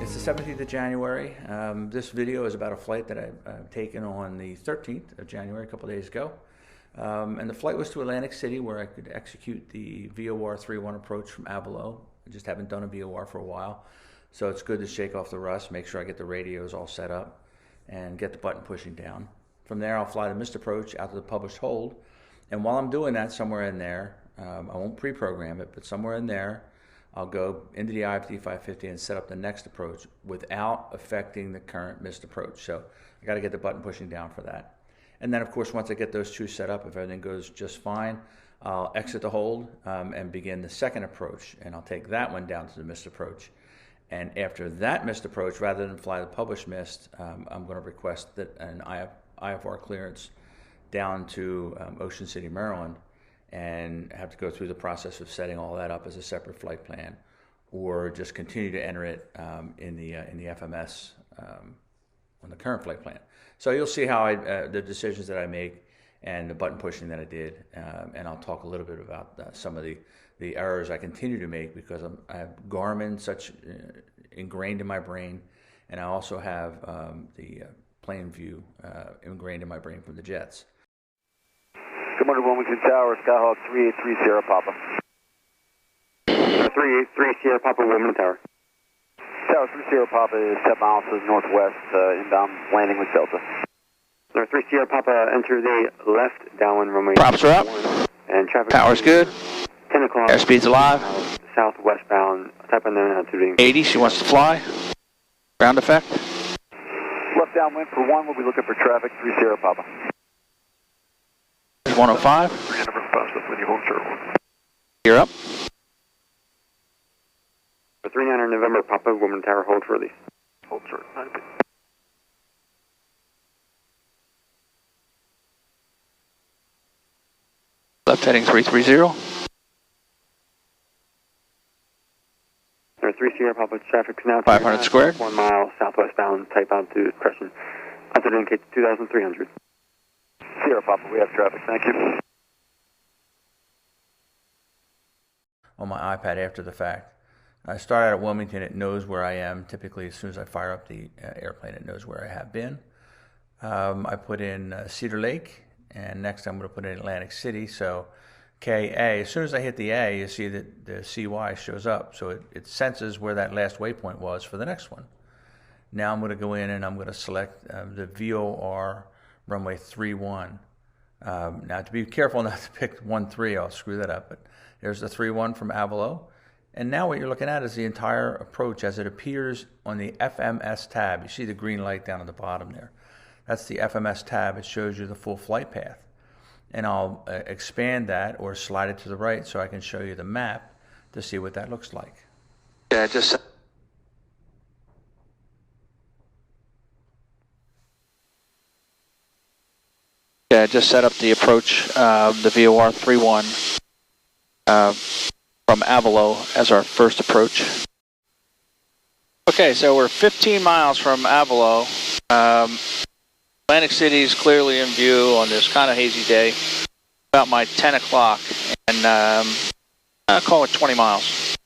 It's the 17th of January. This video is about a flight that I've taken on the 13th of January, a couple days ago. And the flight was to Atlantic City, where I could execute the VOR 3-1 approach from Avalo. I just haven't done a VOR for a while, so it's good to shake off the rust, make sure I get the radios all set up, and get the button pushing down. From there, I'll fly the missed approach out to the published hold. And while I'm doing that, somewhere in there, I won't pre-program it, but somewhere in there, I'll go into the IFD 550 and set up the next approach without affecting the current missed approach. So I got to get the button pushing down for that. And then, of course, once I get those two set up, if everything goes just fine, I'll exit the hold and begin the second approach. And I'll take that one down to the missed approach. And after that missed approach, rather than fly the published missed, I'm going to request that an IFR clearance down to Ocean City, Maryland, and have to go through the process of setting all that up as a separate flight plan, or just continue to enter it in the FMS on the current flight plan. So you'll see how the decisions that I make and the button pushing that I did, and I'll talk a little bit about some of the errors I continue to make because I have Garmin such ingrained in my brain, and I also have the plane view ingrained in my brain from the jets. Good morning, Wilmington Tower, Skyhawk 3830 Sierra Papa. 383 Sierra Papa, Wilmington Tower. Tower 3 Sierra Papa is 10 miles to the northwest, inbound, landing with Delta. 3 Sierra Papa, enter the left downwind runway. Props are up. And traffic. Power's good. 10 o'clock. Airspeed's alive. Southwestbound, type unknown altitude. 80, she wants to fly. Ground effect. Left downwind for 1, we'll be looking for traffic, 3 Sierra Papa. 105. You're up. 39er November, Papa, Wilmington Tower, hold for release. Hold short. Left heading 330. 3 Sierra Papa, traffic now 500 squared. 1 mile southwestbound, type altitude, Crescent. Altitude indicates 2,300. Sierra Papa, we have traffic, thank you. On my iPad after the fact. I start out at Wilmington, it knows where I am. Typically, as soon as I fire up the airplane, it knows where I have been. I put in Cedar Lake, and next I'm going to put in Atlantic City. So KA, as soon as I hit the A, you see that the CY shows up. So it senses where that last waypoint was for the next one. Now I'm going to go in and I'm going to select the VOR runway 3-1. Now to be careful not to pick 1-3, I'll screw that up, but there's the 3-1 from Avalo. And now what you're looking at is the entire approach as it appears on the FMS tab. You see the green light down at the bottom there. That's the FMS tab. It shows you the full flight path. And I'll expand that or slide it to the right so I can show you the map to see what that looks like. Yeah, just set up the approach, the VOR 3-1 from Avalo as our first approach. Okay, so we're 15 miles from Avalo. Atlantic City is clearly in view on this kind of hazy day. About my 10 o'clock, and I'll call it 20 miles.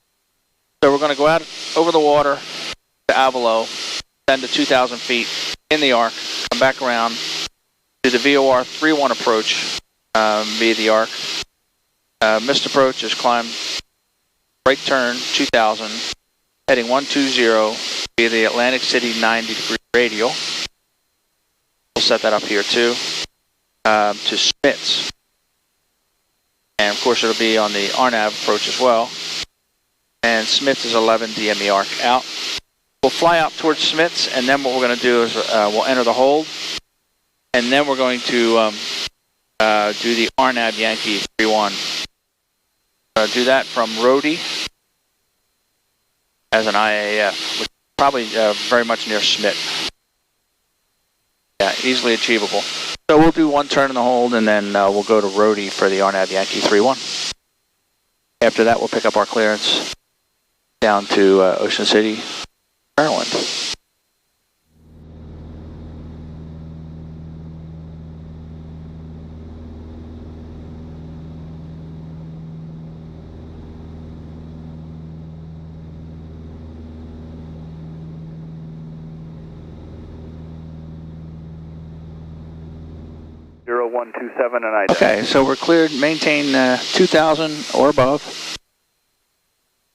So we're going to go out over the water to Avalo, then to 2,000 feet in the arc, come back around to the VOR 3-1 approach via the arc. Missed approach is climb, right turn 2,000, heading 120 via the Atlantic City 90-degree radial. We'll set that up here too, to Smiths. And of course it'll be on the RNAV approach as well. And Smiths is 11 DME ARC out. We'll fly out towards Smiths, and then what we're going to do is we'll enter the hold. And then we're going to do the RNAV Yankee 31. Do that from Rhodey as an IAF, which is probably very much near Schmidt. Yeah, easily achievable. So we'll do one turn in the hold, and then we'll go to Rhodey for the RNAV Yankee 31. After that, we'll pick up our clearance down to Ocean City, Maryland. Okay, so we're cleared, maintain 2,000 or above.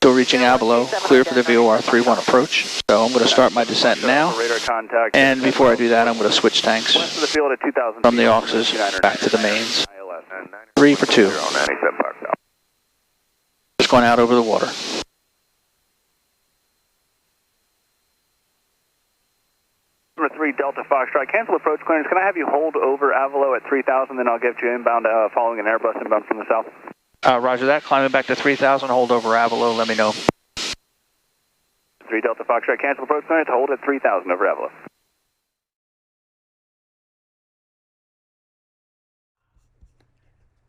Still reaching Avalo, clear for the VOR 31 approach. So I'm going to start my descent now. And before I do that, I'm going to switch tanks from the auxes back to the mains. 3 for 2. Just going out over the water. Number 3, Delta Foxtrot, cancel approach clearance. Can I have you hold over Avalo at 3,000, then I'll get you inbound following an Airbus inbound from the south? Roger that, climbing back to 3,000, hold over Avalo, let me know. 3 Delta Foxtrot, cancel approach clearance, hold at 3,000 over Avalo.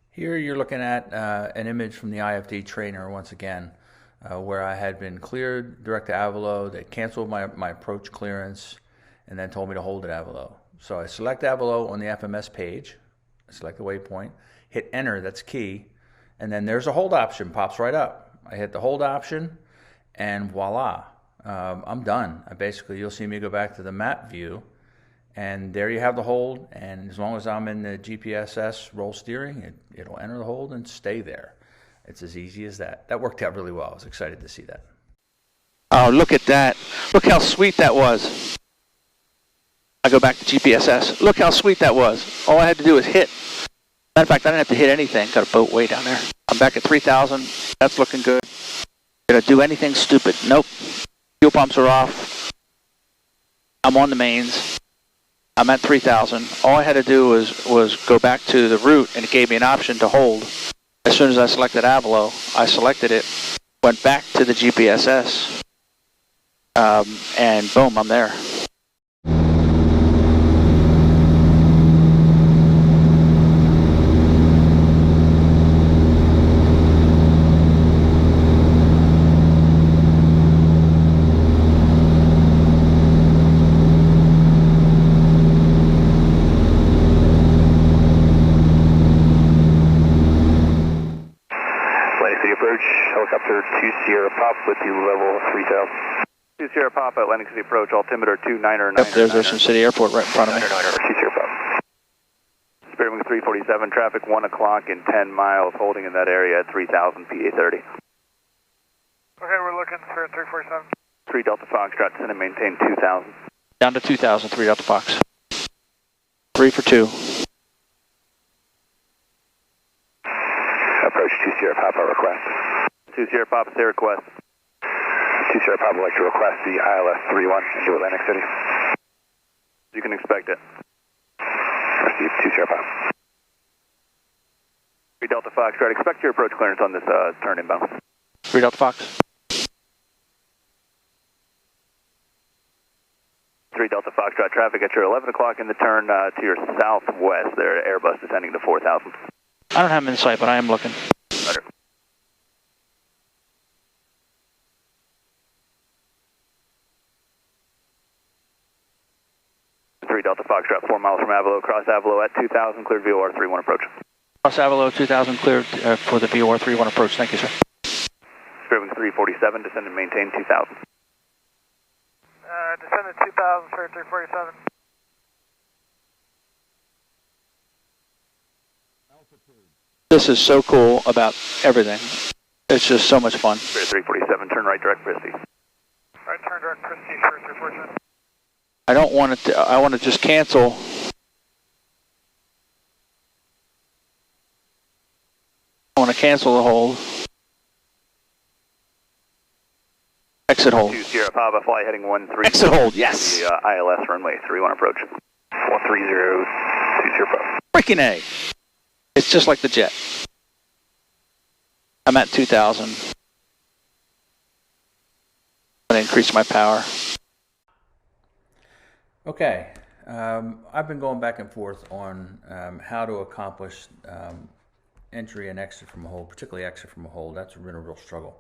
Here you're looking at an image from the IFD trainer once again, where I had been cleared direct to Avalo. They canceled my approach clearance and then told me to hold at Avalo. So I select Avalo on the FMS page, I select the waypoint, hit enter, that's key, and then there's a hold option, pops right up. I hit the hold option, and voila, I'm done. You'll see me go back to the map view, and there you have the hold, and as long as I'm in the GPSS roll steering, it'll enter the hold and stay there. It's as easy as that. That worked out really well. I was excited to see that. Oh, look at that. Look how sweet that was. I go back to GPSS. Look how sweet that was. All I had to do was hit. Matter of fact, I didn't have to hit anything. Got a boat way down there. I'm back at 3,000. That's looking good. Did I do anything stupid? Nope. Fuel pumps are off. I'm on the mains. I'm at 3,000. All I had to do was go back to the route, and it gave me an option to hold. As soon as I selected Avalo, I selected it, went back to the GPSS, and boom, I'm there. With you level 3,000. 2 Sierra Papa, Atlantic City approach, altimeter 29er. Yep, there's Ocean City Airport right in front of me. 2 Sierra Papa. Spirit Wing 347, traffic 1 o'clock in 10 miles, holding in that area at 3,000 PA-30. Okay, we're looking for 347. 3 Delta Foxtrot, send and maintain 2,000. Down to 2,000, 3 Delta Fox. 3 for 2. Approach 2 Sierra Papa request. 2 Sierra Papa, say request. 2 Sierra Papa would like to request the ILS 31 into Atlantic City. You can expect it. Receive 2 Sierra Papa. 3 Delta Foxtrot, expect your approach clearance on this turn inbound. 3 Delta Fox. 3 Delta Foxtrot, traffic at your 11 o'clock in the turn to your southwest. There, Airbus descending to 4,000. I don't have them in sight, but I am looking. Better. 3 Delta Foxtrot, 4 miles from Avalo, cross Avalo at 2,000, cleared VOR 31 approach. Cross Avalo, 2,000, cleared for the VOR 31 approach. Thank you, sir. Spirit Wing 347, descend and maintain 2,000. Descend at 2,000, Spirit 347. This is so cool about everything. It's just so much fun. Spirit 347, turn right direct Christie. Right turn direct Christie, Spirit 347. I don't want it to, I want to just cancel. I want to cancel the hold. Exit hold. 2 Sierra Papa, fly heading 13. Exit hold, yes. The ILS runway 31 approach. 130, 2 Sierra Papa. Freaking A. It's just like the jet. I'm at 2,000. I'm going to increase my power. Okay, I've been going back and forth on how to accomplish entry and exit from a hold, particularly exit from a hold. That's been a real struggle.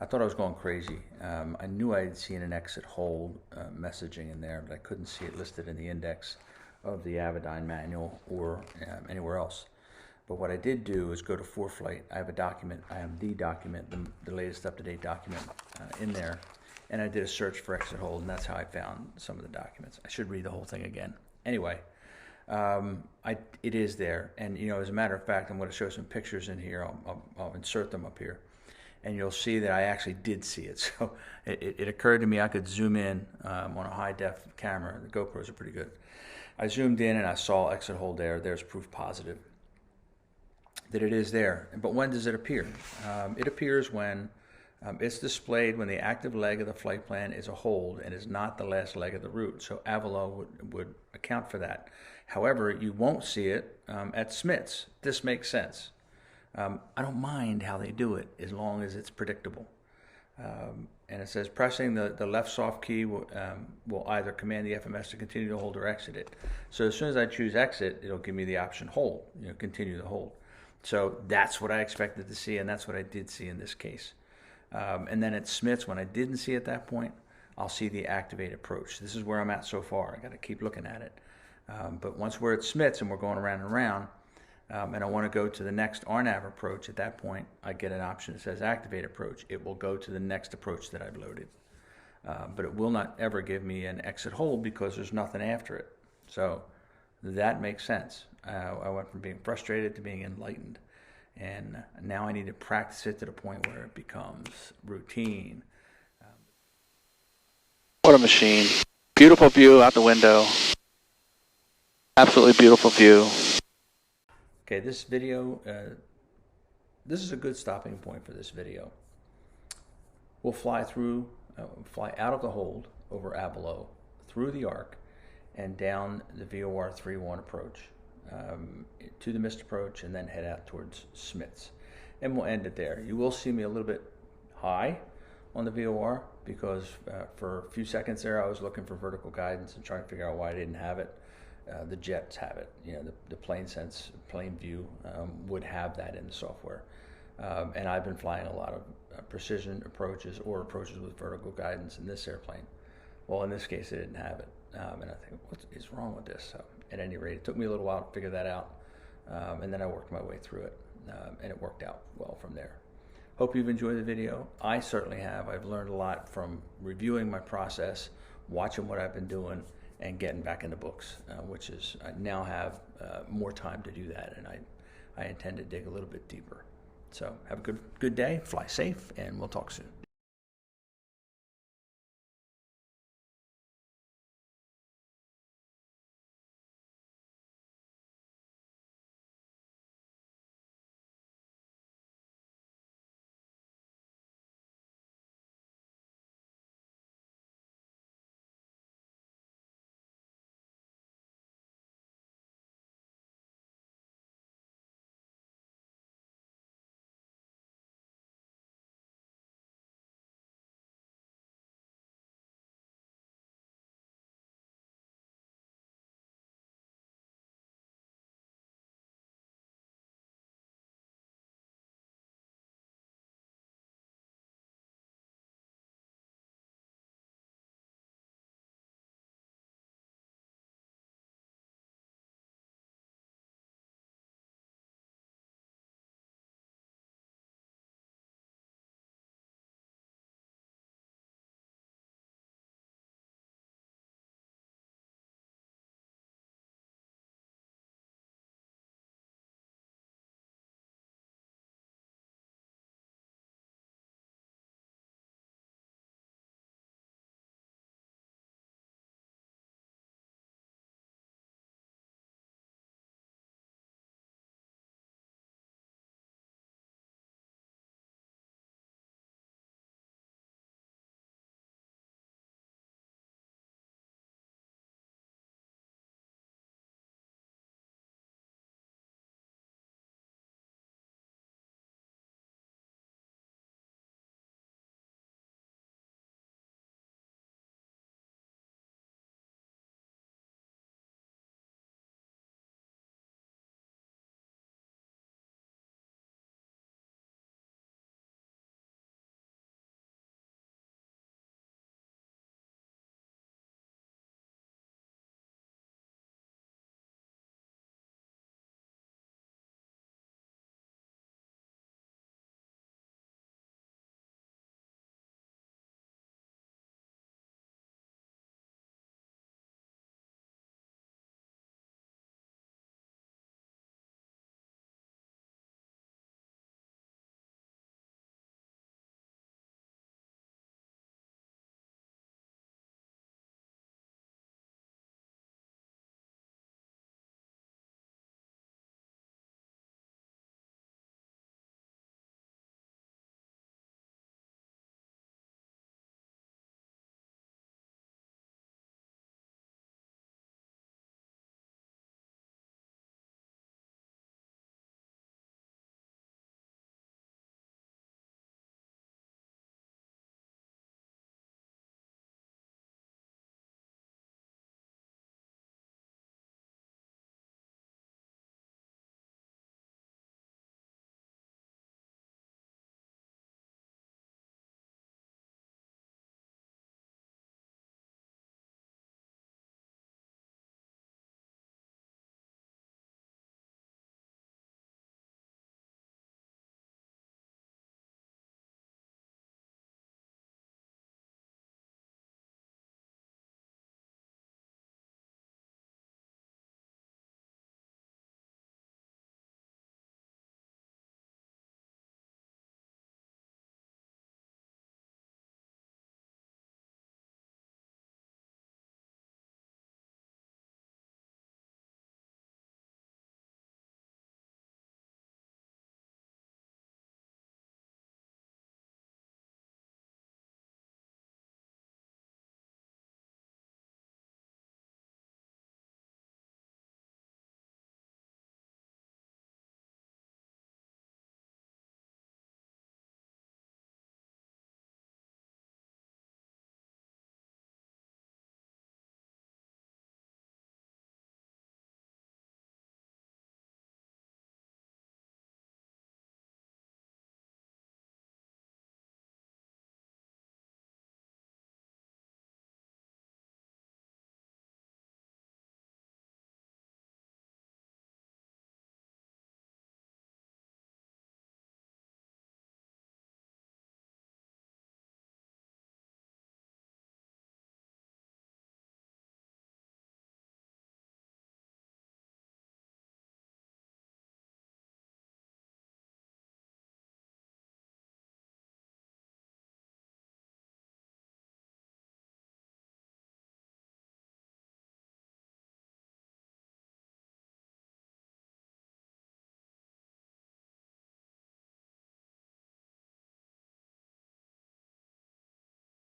I thought I was going crazy. I knew I had seen an exit hold messaging in there, but I couldn't see it listed in the index of the Avidyne manual or anywhere else. But what I did do is go to ForeFlight. I have a document, I have the document, the latest up-to-date document in there, and I did a search for exit hold, and that's how I found some of the documents. I should read the whole thing again. Anyway, it is there, and as a matter of fact, I'm going to show some pictures in here. I'll insert them up here, and you'll see that I actually did see it. So it occurred to me I could zoom in on a high-def camera. The GoPros are pretty good. I zoomed in and I saw exit hold there. There's proof positive that it is there. But when does it appear? It appears when it's displayed when the active leg of the flight plan is a hold and is not the last leg of the route. So Avalo would account for that. However, you won't see it at SMITs. This makes sense. I don't mind how they do it as long as it's predictable. And it says pressing the left soft key will either command the FMS to continue to hold or exit it. So as soon as I choose exit, it'll give me the option hold, continue to hold. So that's what I expected to see, and that's what I did see in this case. And then at SMITs, when I didn't see at that point, I'll see the activate approach. This is where I'm at so far. I got to keep looking at it. But once we're at SMITs and we're going around and around, and I want to go to the next RNAV approach, at that point, I get an option that says activate approach. It will go to the next approach that I've loaded. But it will not ever give me an exit hold because there's nothing after it. So that makes sense. I went from being frustrated to being enlightened. And now I need to practice it to the point where it becomes routine. What a machine. Beautiful view out the window. Absolutely beautiful view. Okay, this video, this is a good stopping point for this video. We'll fly out of the hold over Avalo, through the ARC, and down the VOR 3-1 approach to the missed approach, and then head out towards SMITs. And we'll end it there. You will see me a little bit high on the VOR because for a few seconds there I was looking for vertical guidance and trying to figure out why I didn't have it. The jets have it. The plane view would have that in the software. And I've been flying a lot of precision approaches or approaches with vertical guidance in this airplane. Well, in this case, it didn't have it. And I think, what is wrong with this? So, at any rate, it took me a little while to figure that out. And then I worked my way through it. And it worked out well from there. Hope you've enjoyed the video. I certainly have. I've learned a lot from reviewing my process, watching what I've been doing, and getting back in the books, which is, I now have more time to do that, and I intend to dig a little bit deeper. So have a good day, fly safe, and we'll talk soon.